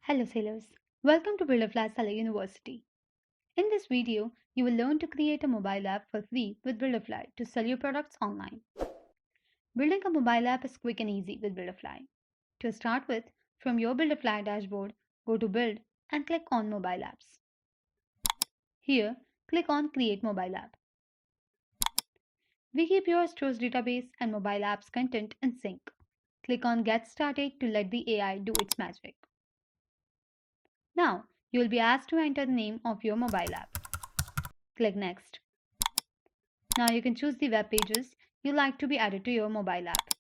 Hello sailors, welcome to Builderfly Sailor University. In this video, you will learn to create a mobile app for free with Builderfly to sell your products online. Building a mobile app is quick and easy with Builderfly. To start with, from your Builderfly dashboard, go to Build and click on Mobile Apps. Here, click on Create Mobile App. We keep your store's database and mobile apps content in sync. Click on Get Started to let the AI do its magic. Now, you will be asked to enter the name of your mobile app. Click Next. Now you can choose the web pages you like to be added to your mobile app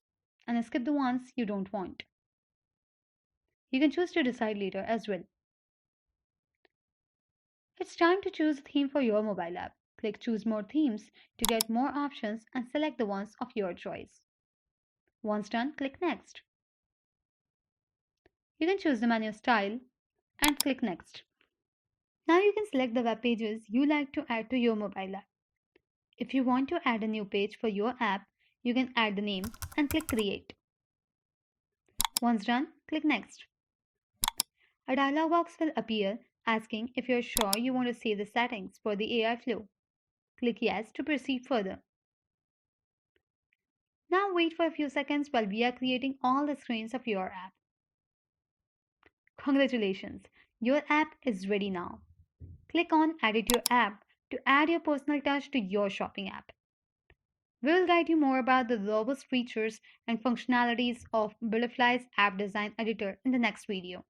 and skip the ones you don't want. You can choose to decide later as well. It's time to choose a theme for your mobile app. Click Choose More Themes to get more options and select the ones of your choice. Once done, click Next. You can choose the menu style and click Next. Now you can select the web pages you like to add to your mobile app. If you want to add a new page for your app, you can add the name and click Create. Once done, click Next. A dialog box will appear asking if you're sure you want to save the settings for the AI flow. Click Yes to proceed further. Now wait for a few seconds while we are creating all the screens of your app. Congratulations, your app is ready now. Click on Edit Your App to add your personal touch to your shopping app. We will guide you more about the robust features and functionalities of Builderfly's App Design Editor in the next video.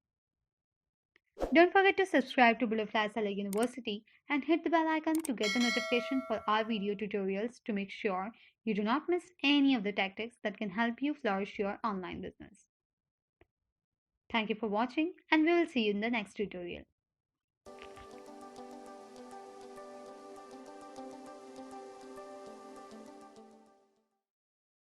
Don't forget to subscribe to Builderfly Sailor University and hit the bell icon to get the notification for our video tutorials to make sure you do not miss any of the tactics that can help you flourish your online business. Thank you for watching, and we will see you in the next tutorial.